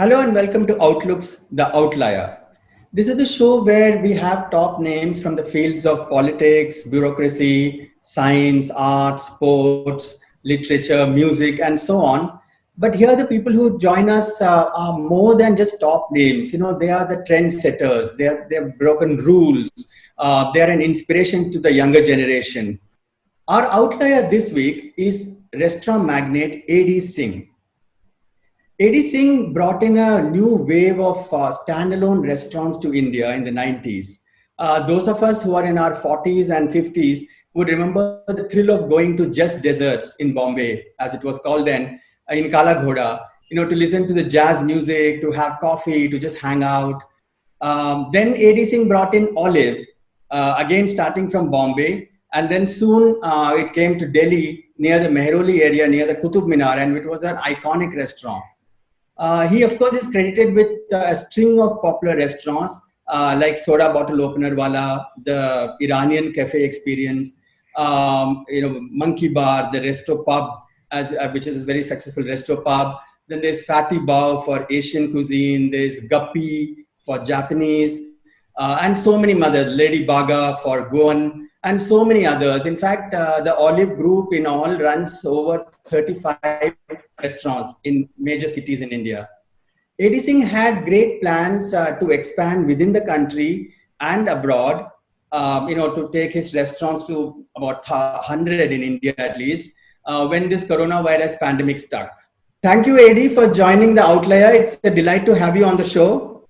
Hello and welcome to Outlook's The Outlier. This is the show where we have top names from the fields of politics, bureaucracy, science, art, sports, literature, music, and so on. But here, the people who join us are more than just top names. They are the trendsetters. They have broken rules. They are an inspiration to the younger generation. Our outlier this week is restaurant magnate AD Singh. AD Singh brought in a new wave of standalone restaurants to India in the 90s. Those of us who are in our 40s and 50s would remember the thrill of going to Just Desserts in Bombay, as it was called then, in Kala Ghoda, to listen to the jazz music, to have coffee, to just hang out. Then AD Singh brought in Olive, again starting from Bombay, and then soon it came to Delhi near the Mehroli area, near the Qutub Minar, and it was an iconic restaurant. He, of course, is credited with a string of popular restaurants like Soda Bottle Opener Wala, the Iranian Cafe Experience, Monkey Bar, the Resto Pub, which is a very successful Resto Pub. Then there's Fatty Bao for Asian cuisine. There's Guppi for Japanese, and so many others. Lady Baga for Goan, and so many others. In fact, the Olive Group in all runs over 35 restaurants in major cities in India. AD Singh had great plans to expand within the country and abroad, to take his restaurants to about 100 in India at least, when this coronavirus pandemic stuck. Thank you, AD, for joining the Outlier. It's a delight to have you on the show.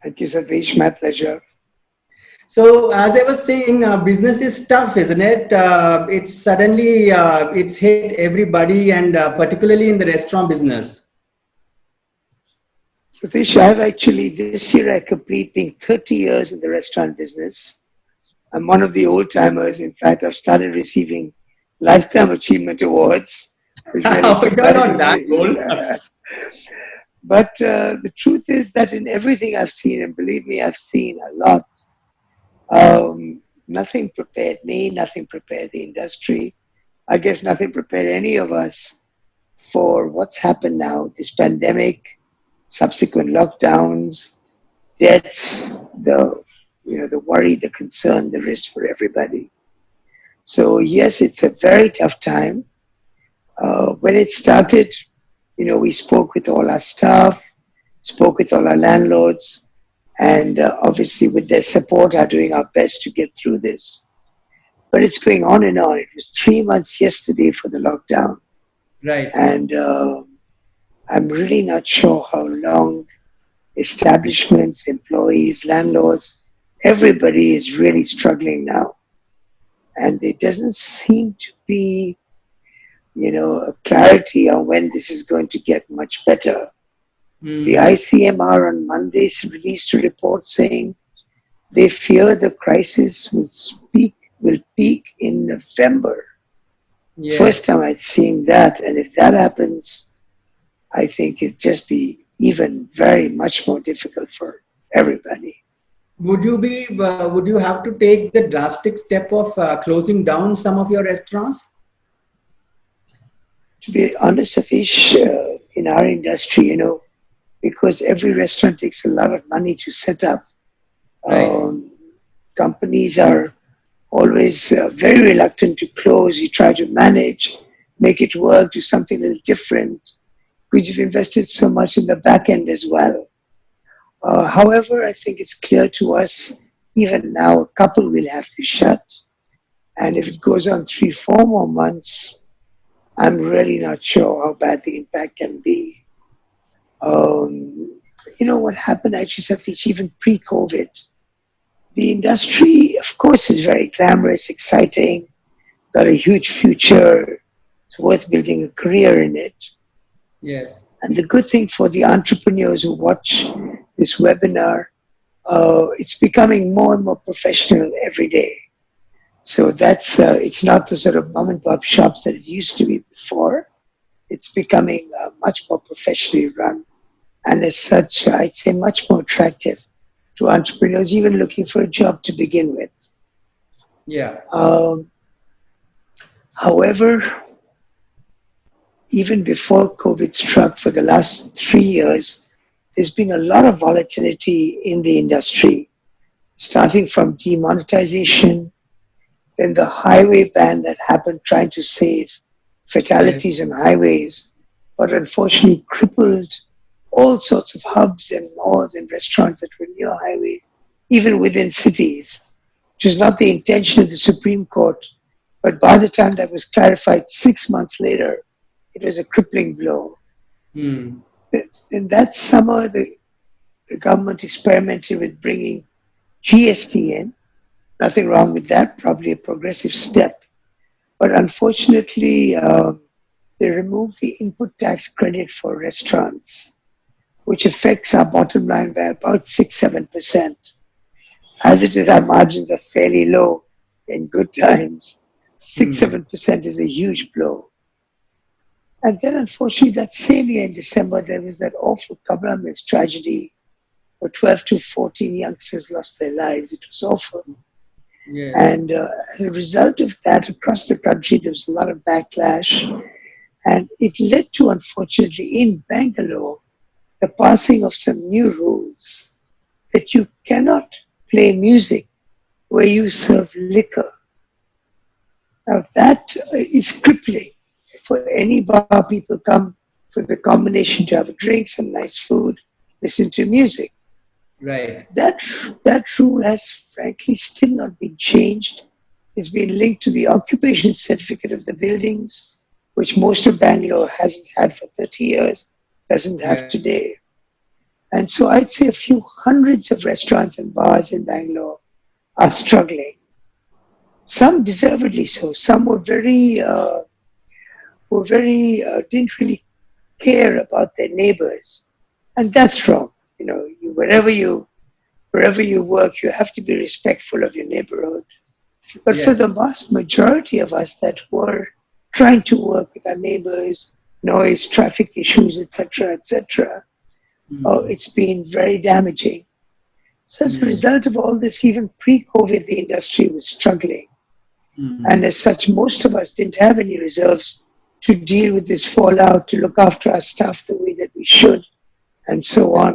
Thank you, Satish. My pleasure. So, as I was saying, business is tough, isn't it? It's suddenly it's hit everybody, and particularly in the restaurant business. Satish, I've actually, this year I complete being 30 years in the restaurant business. I'm one of the old timers. In fact, I've started receiving Lifetime Achievement Awards. Which really You're not that old. But the truth is that in everything I've seen, and believe me, I've seen a lot, nothing prepared me, nothing prepared the industry. I guess nothing prepared any of us for what's happened now, this pandemic, subsequent lockdowns, deaths, the worry, the concern, the risk for everybody. So yes, it's a very tough time. When it started, we spoke with all our staff, spoke with all our landlords, and obviously with their support are doing our best to get through this. But it's going on and on. It was 3 months yesterday for the lockdown. Right. And I'm really not sure how long establishments, employees, landlords, everybody is really struggling now. And there doesn't seem to be, a clarity on when this is going to get much better. The ICMR on Mondays released a report saying they fear the crisis will peak in November. Yeah. First time I'd seen that, and if that happens, I think it'd just be even very much more difficult for everybody. Would you have to take the drastic step of closing down some of your restaurants? To be honest, Satish, in our industry, because every restaurant takes a lot of money to set up. Right. Companies are always very reluctant to close. You try to manage, make it work, do something a little different, because you've invested so much in the back end as well. However, I think it's clear to us, even now, a couple will have to shut. And if it goes on 3-4 more months, I'm really not sure how bad the impact can be. What happened actually, Satish, even pre-COVID, the industry, of course, is very glamorous, exciting, got a huge future. It's worth building a career in it. Yes. And the good thing for the entrepreneurs who watch this webinar, it's becoming more and more professional every day. So that's it's not the sort of mom and pop shops that it used to be before. It's becoming much more professionally run. And as such, I'd say much more attractive to entrepreneurs, even looking for a job to begin with. Yeah. However, even before COVID struck, for the last 3 years, there's been a lot of volatility in the industry, starting from demonetization, then the highway ban that happened trying to save Yes. fatalities on highways, but unfortunately crippled all sorts of hubs and malls and restaurants that were near highways, even within cities, which was not the intention of the Supreme Court. But by the time that was clarified 6 months later, it was a crippling blow. Hmm. In that summer, the government experimented with bringing GST in. Nothing wrong with that, probably a progressive step. But unfortunately, they removed the input tax credit for restaurants, which affects our bottom line by about 6-7%. As it is, our margins are fairly low in good times. 6 Hmm. 7% is a huge blow. And then, unfortunately, that same year in December, there was that awful Kabra Mills tragedy where 12 to 14 youngsters lost their lives. It was awful. Yes. And as a result of that, across the country, there was a lot of backlash. And it led to, unfortunately, in Bangalore, the passing of some new rules that you cannot play music where you serve liquor. Now, that is crippling for any bar. People come for the combination to have a drink, some nice food, listen to music. Right. That, that rule has frankly still not been changed. It's been linked to the occupation certificate of the buildings, which most of Bangalore hasn't had for 30 years, doesn't have Yeah. today. And so I'd say a few hundreds of restaurants and bars in Bangalore are struggling. Some deservedly so. Some didn't really care about their neighbors, and that's wrong. You know, wherever you work, you have to be respectful of your neighborhood. But for Yes. the vast majority of us that were trying to work with our neighbors, noise, traffic issues, etc., Hmm. it's been very damaging. So as a Hmm. result of all this, even pre-COVID, the industry was struggling. And Hmm. as such, most of us didn't have any reserves to deal with this fallout, to look after our staff the way that we should, and so on.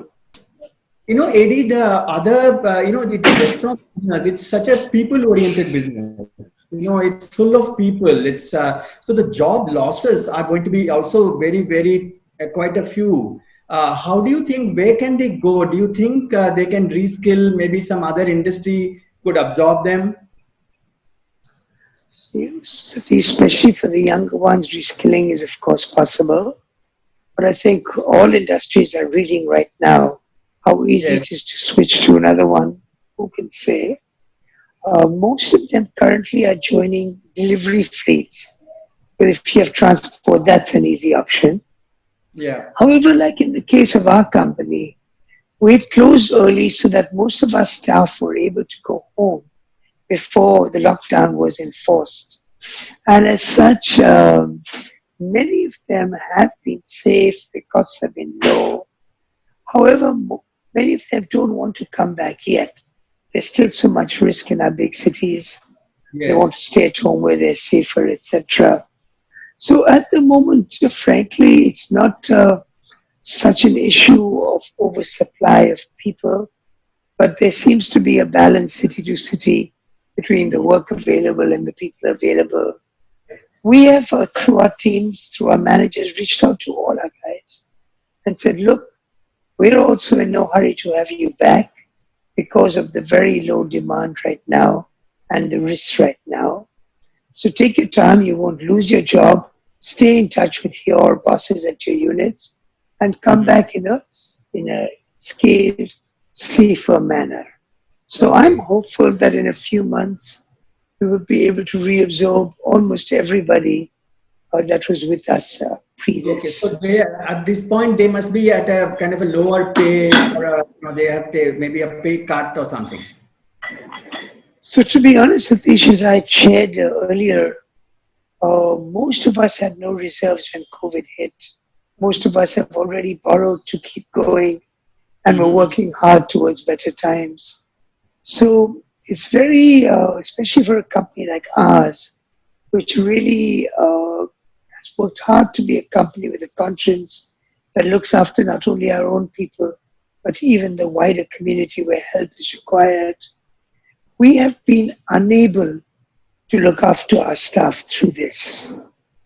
AD, the other, the restaurant business, it's such a people-oriented business. It's full of people. So the job losses are going to be also very, very quite a few. How do you think? Where can they go? Do you think they can reskill? Maybe some other industry could absorb them. Especially for the younger ones, reskilling is of course possible. But I think all industries are reading right now how easy Yes. it is to switch to another one. Who can say? Most of them currently are joining delivery fleets. But if you have transport, that's an easy option. Yeah. However, like in the case of our company, we had closed early so that most of our staff were able to go home before the lockdown was enforced. And as such, many of them have been safe, the costs have been low. However, many of them don't want to come back yet. There's still so much risk in our big cities. They want to Yes. stay at home where they're safer, etc. So at the moment, frankly, it's not such an issue of oversupply of people, but there seems to be a balance city to city between the work available and the people available. We have, through our teams, through our managers, reached out to all our guys and said, look, we're also in no hurry to have you back because of the very low demand right now and the risks right now. So take your time, you won't lose your job, stay in touch with your bosses at your units, and come Mhm. back in a scaled, safer manner. So I'm Okay. hopeful that in a few months we will be able to reabsorb almost everybody that was with us pre Okay, this. so they at this point they must be at a kind of a lower pay, or they have to maybe a pay cut or something. So to be honest, Satish, as I shared earlier, most of us had no reserves when COVID hit. Most of us have already borrowed to keep going, and we're Hmm. working hard towards better times. So it's very, especially for a company like ours, which really has worked hard to be a company with a conscience that looks after not only our own people, but even the wider community where help is required. We have been unable to look after our staff through this.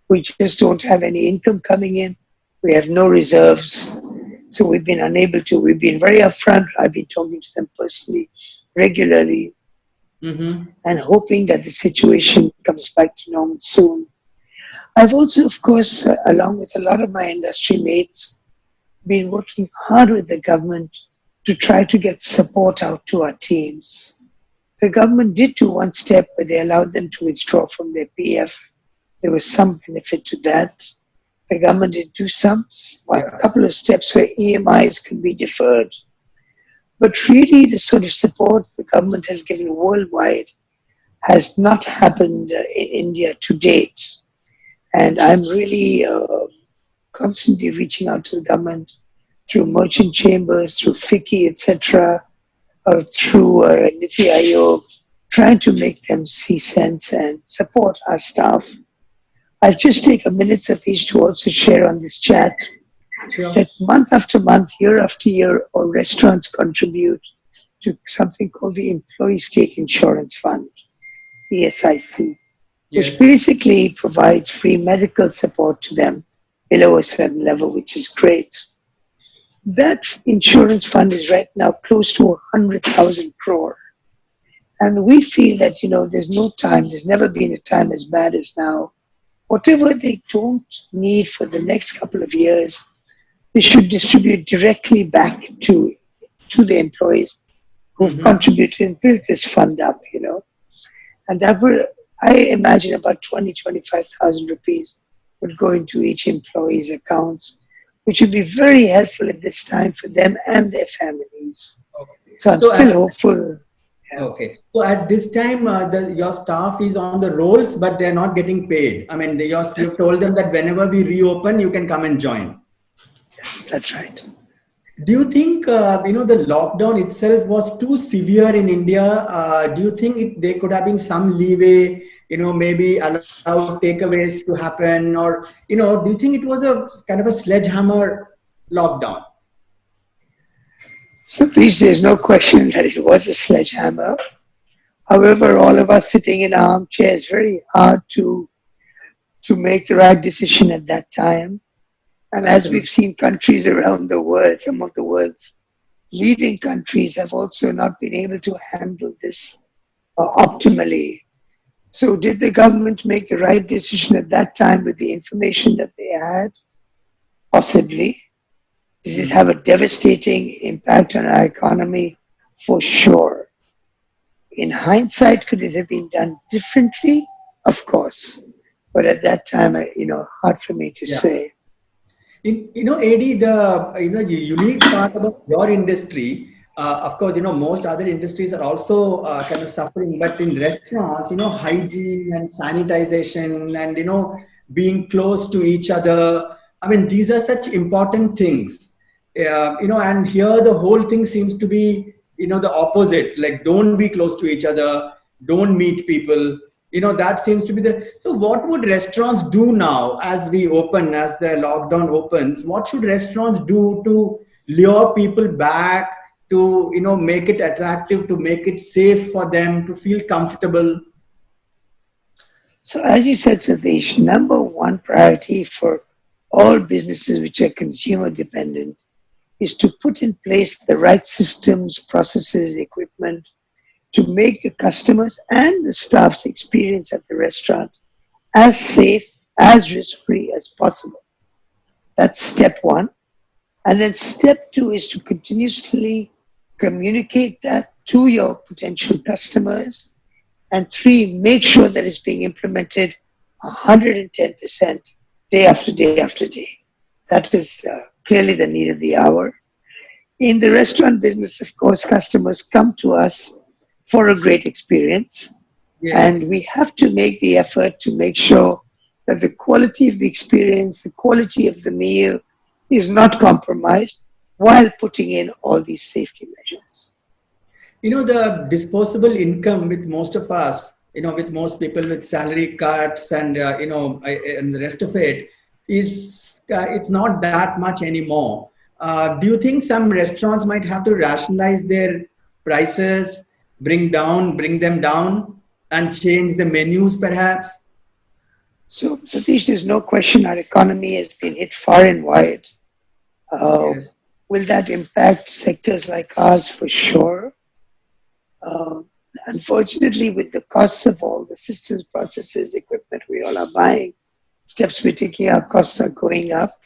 We just don't have any income coming in. We have no reserves. So we've been unable to. We've been very upfront. I've been talking to them personally, regularly, and hoping that the situation comes back to normal soon. I've also, of course, along with a lot of my industry mates, been working hard with the government to try to get support out to our teams. The government did do one step where they allowed them to withdraw from their PF. There was some benefit to that. The government did do a couple of steps where EMIs could be deferred. But really, the sort of support the government has given worldwide has not happened in India to date. And I'm really constantly reaching out to the government through merchant chambers, through FICCI, etc., through Niti Aayog, trying to make them see sense and support our staff. I'll just take a minute, Satish, to also share on this chat that month after month, year after year, our restaurants contribute to something called the Employee State Insurance Fund, ESIC, which basically provides free medical support to them below a certain level, which is great. That insurance fund is right now close to 100,000 crore. And we feel that, there's no time, there's never been a time as bad as now. Whatever they don't need for the next couple of years, they should distribute directly back to the employees who've contributed and built this fund up, And that would, I imagine, about 25,000 rupees would go into each employee's accounts, which would be very helpful at this time for them and their families. Okay. So I'm still hopeful. Yeah. Okay. So at this time, your staff is on the rolls, but they're not getting paid. I mean, you've told them that whenever we reopen, you can come and join. Yes, that's right. Do you think, the lockdown itself was too severe in India? Do you think there could have been some leeway, maybe allow takeaways to happen? Or, do you think it was a kind of a sledgehammer lockdown? So please, there's no question that it was a sledgehammer. However, all of us sitting in armchairs, very hard to make the right decision at that time. And as we've seen countries around the world, some of the world's leading countries have also not been able to handle this optimally. So did the government make the right decision at that time with the information that they had? Possibly. Did it have a devastating impact on our economy? For sure. In hindsight, could it have been done differently? Of course. But at that time, hard for me to say. AD, the unique part about your industry, of course, most other industries are also kind of suffering, but in restaurants, hygiene and sanitization and, being close to each other. I mean, these are such important things, and here the whole thing seems to be, the opposite, like don't be close to each other, don't meet people. That seems to be so what would restaurants do now as we open, as the lockdown opens? What should restaurants do to lure people back, to, make it attractive, to make it safe for them, to feel comfortable? So as you said, Satish, number one priority for all businesses which are consumer dependent is to put in place the right systems, processes, equipment, to make the customers and the staff's experience at the restaurant as safe, as risk-free as possible. That's step one. And then step two is to continuously communicate that to your potential customers. And three, make sure that it's being implemented 110% day after day after day. That is clearly the need of the hour. In the restaurant business, of course, customers come to us for a great experience. Yes. And we have to make the effort to make sure that the quality of the experience, the quality of the meal is not compromised while putting in all these safety measures. The disposable income with most of us, with most people with salary cuts and, and the rest of it is, it's not that much anymore. Do you think some restaurants might have to rationalize their prices, bring them down, and change the menus perhaps? So, Satish, there's no question our economy has been hit far and wide. Uh, Yes. will that impact sectors like ours? For sure. Uh, Unfortunately, with the costs of all the systems, processes, equipment we all are buying, steps we're taking, our costs are going up.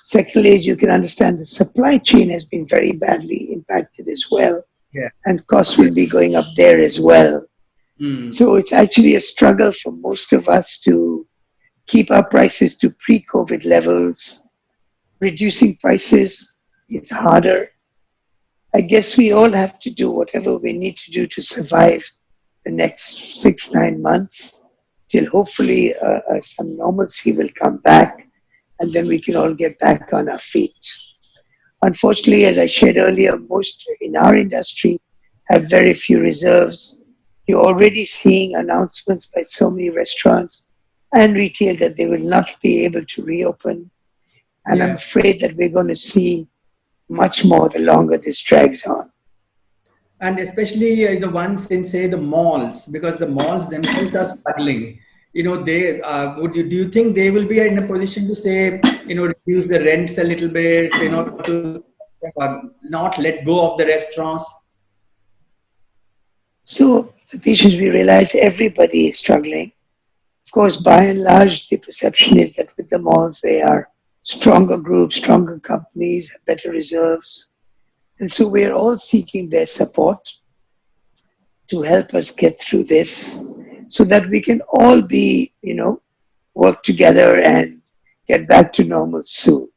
Secondly, as you can understand, the supply chain has been very badly impacted as well, Yeah. and costs will be going up there as well. Mm. So it's actually a struggle for most of us to keep our prices to pre-COVID levels. Reducing prices is harder. I guess we all have to do whatever we need to do to survive the next 6, 9 months till hopefully some normalcy will come back and then we can all get back on our feet. Unfortunately, as I shared earlier, most in our industry have very few reserves. You're already seeing announcements by so many restaurants and retail that they will not be able to reopen. And I'm Yeah. afraid that we're going to see much more the longer this drags on. And especially the ones in say the malls, because the malls themselves are struggling. They would you do you think they will be in a position to say, reduce the rents a little bit, to not let go of the restaurants? So, Satish, as we realize everybody is struggling. Of course, by and large, the perception is that with the malls, they are stronger groups, stronger companies, better reserves. And so we're all seeking their support to help us get through this so that we can all be, work together and get back to normal soon.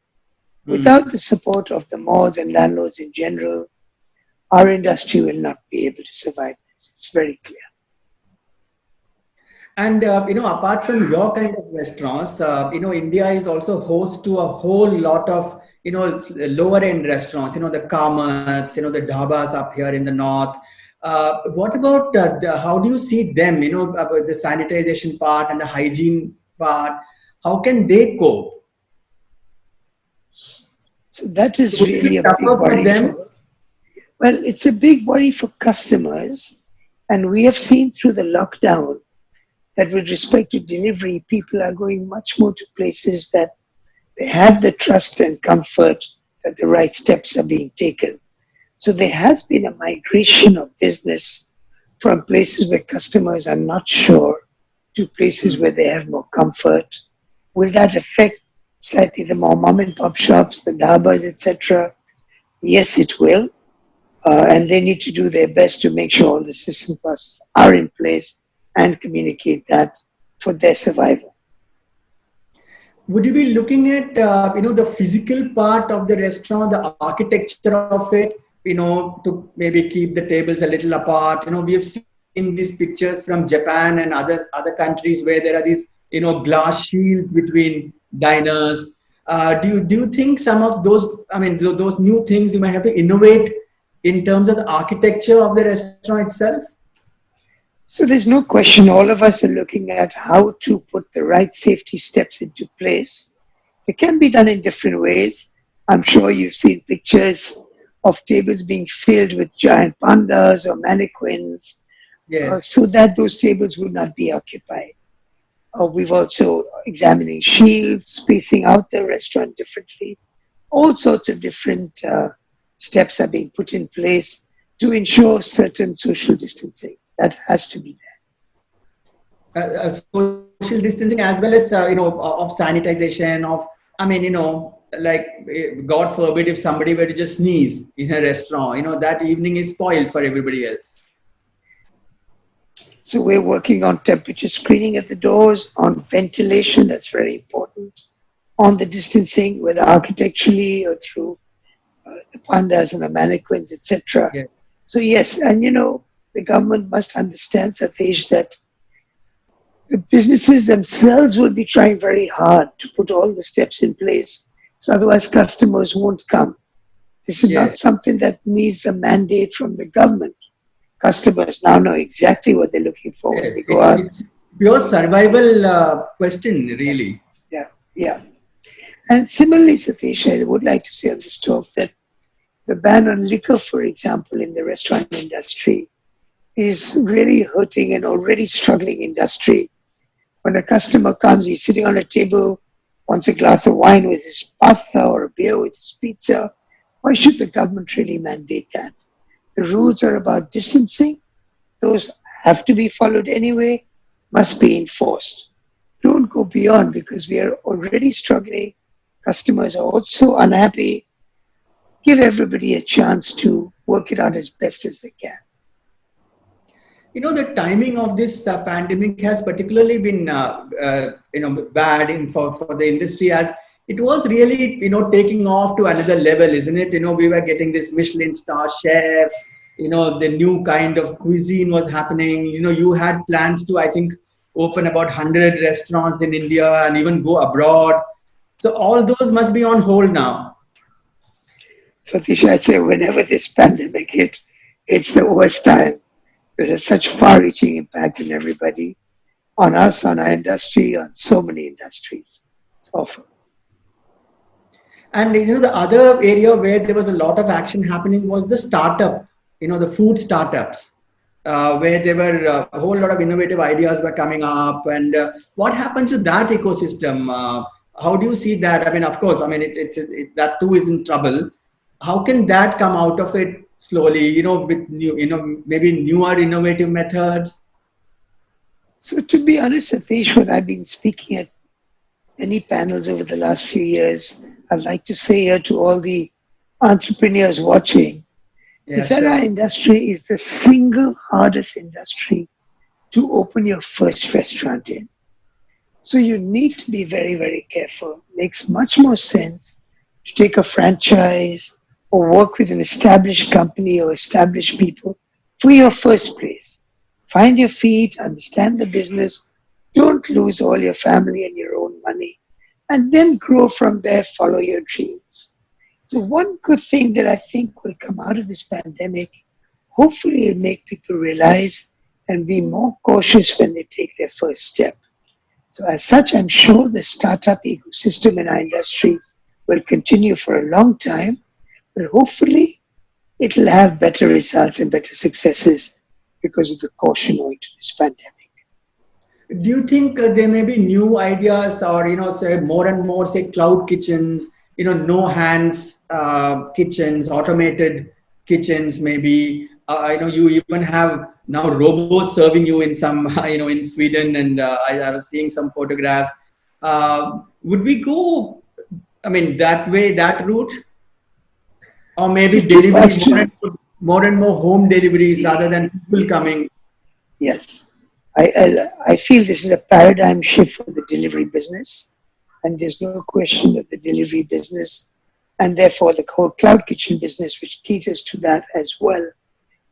Hmm. Without the support of the malls and landlords in general, our industry will not be able to survive this. It's very clear. And apart from your kind of restaurants, India is also host to a whole lot of lower end restaurants. The kamats, the dhabas up here in the north. What about how do you see them? About the sanitization part and the hygiene part. How can they cope? So that is Would it really be a big tougher for worry them? for, well, it's a big worry for customers. And we have seen through the lockdown that with respect to delivery, people are going much more to places that they have the trust and comfort that the right steps are being taken. So there has been a migration of business from places where customers are not sure to places Hmm. where they have more comfort. Will that affect slightly the more mom and pop shops, the dhabas, etc.? Yes, it will. And they need to do their best to make sure all the system processes are in place and communicate that for their survival. Would you be looking at the physical part of the restaurant, the architecture of it, to maybe keep the tables a little apart? We have seen these pictures from Japan and other countries where there are these glass shields between diners. Do you think some of those, I mean, those new things you might have to innovate in terms of the architecture of the restaurant itself? So there's no question all of us are looking at how to put the right safety steps into place. It can be done in different ways. I'm sure you've seen pictures of tables being filled with giant pandas or mannequins Yes. so that those tables would not be occupied. We've also examining shields, spacing out the restaurant differently. All sorts of different steps are being put in place to ensure certain social distancing. That has to be social distancing as well as of sanitization of, I mean, like, god forbid if somebody were to just sneeze in a restaurant, that evening is spoiled for everybody else. there. So we're working on temperature screening at the doors, on ventilation, that's very important, on the distancing, whether architecturally or through the pandas and the mannequins, etc. Yeah. So yes, and the government must understand, Satish, that the businesses themselves will be trying very hard to put all the steps in place. So otherwise customers won't come. This is not Yes. something that needs a mandate from the government. Customers now know exactly what they're looking for when Yes, they go it's out. it's pure survival question, Yes. really. Yeah. Yeah. And similarly, Satish, I would like to say on the stove that the ban on liquor, for example, in the restaurant industry is really hurting an already struggling industry. When a customer comes, he's sitting on a table, wants a glass of wine with his pasta or a beer with his pizza. Why should the government really mandate that? The rules are about distancing. Those have to be followed anyway, must be enforced. Don't go beyond because we are already struggling. Customers are also unhappy. Give everybody a chance to work it out as best as they can. The timing of this pandemic has particularly been bad for the industry, as it was really taking off to another level, isn't it? We were getting this Michelin star chefs. The new kind of cuisine was happening. You had plans to, I think, open about 100 restaurants in India and even go abroad. So all those must be on hold now. Satish, I'd say whenever this pandemic hit, it's the worst time. It has such far-reaching impact on everybody, on us, on our industry, on so many industries. It's awful. And the other area where there was a lot of action happening was the startup, the food startups, where there were a whole lot of innovative ideas were coming up. And what happens to that ecosystem? How do you see that? I mean, of course, I mean, that too is in trouble. How can that come out of it slowly, with new, maybe newer innovative methods? So to be honest, Satish, when I've been speaking at many panels over the last few years, I'd like to say here to all the entrepreneurs watching, is that our industry is the single hardest industry to open your first restaurant in. So you need to be very, very careful. It makes much more sense to take a franchise or work with an established company or established people for your first place. Find your feet, understand the business, don't lose all your family and your own money, and then grow from there, follow your dreams. So one good thing that I think will come out of this pandemic, hopefully it'll make people realize and be more cautious when they take their first step. So as such, I'm sure the startup ecosystem in our industry will continue for a long time, but hopefully it'll have better results and better successes because of the caution owing to this pandemic. Do you think there may be new ideas or, say more and more, say cloud kitchens, no hands kitchens, automated kitchens, maybe, you even have now robots serving you in some, in Sweden, and I was seeing some photographs. Would we go, I mean, that way, that route? Or maybe delivery, more and more home deliveries rather than people coming? Yes. I feel this is a paradigm shift for the delivery business, and there's no question that the delivery business, and therefore the whole cloud kitchen business, which caters to that as well,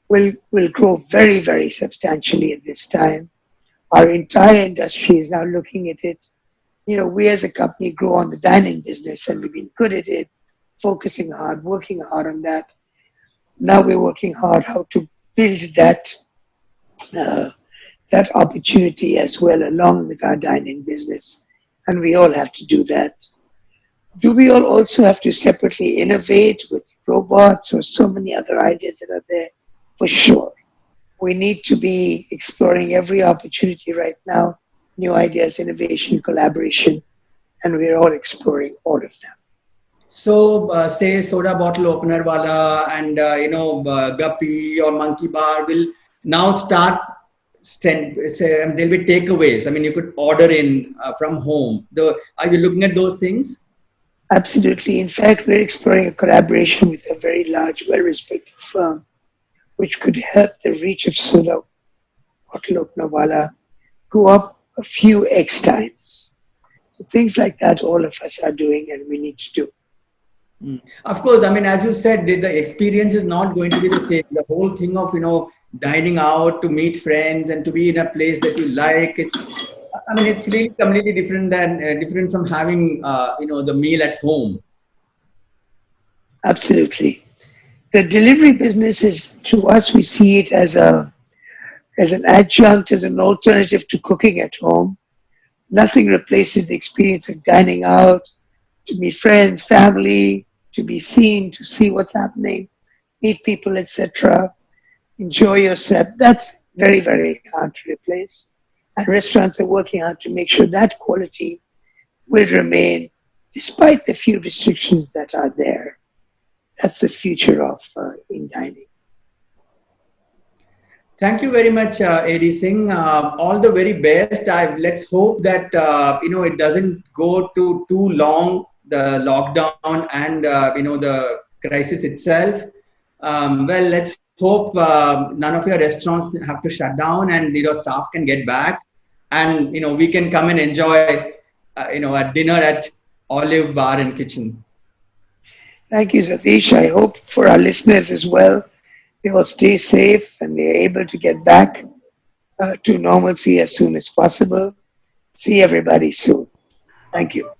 will grow very, very substantially at this time. Our entire industry is now looking at it. We as a company grow on the dining business, and we've been good at it, focusing hard, working hard on that. Now we're working hard how to build that opportunity as well along with our dining business. And we all have to do that. Do we all also have to separately innovate with robots or so many other ideas that are there? For sure. We need to be exploring every opportunity right now, new ideas, innovation, collaboration, and we're all exploring all of them. So, say soda bottle opener wala and Guppy or Monkey Bar will now start. There'll be takeaways. I mean, you could order in from home. Are you looking at those things? Absolutely. In fact, we're exploring a collaboration with a very large, well-respected firm, which could help the reach of soda bottle opener wala go up a few X times. So things like that, all of us are doing, and we need to do. Of course, I mean, as you said, the experience is not going to be the same. The whole thing of, dining out to meet friends and to be in a place that you like, it's really completely different from having, the meal at home. Absolutely. The delivery business is, to us, we see it as an adjunct, as an alternative to cooking at home. Nothing replaces the experience of dining out, to meet friends, family, to be seen, to see what's happening, meet people, etc. Enjoy yourself. That's very, very hard to replace. And restaurants are working hard to make sure that quality will remain despite the few restrictions that are there. That's the future of in dining. Thank you very much, AD Singh. All the very best. Let's hope that it doesn't go to too long, the lockdown and the crisis itself. Well, let's hope none of your restaurants have to shut down, and staff can get back, and we can come and enjoy a dinner at Olive Bar and Kitchen. Thank you, Satish. I hope for our listeners as well, they will stay safe and they're able to get back to normalcy as soon as possible. See everybody soon. Thank you.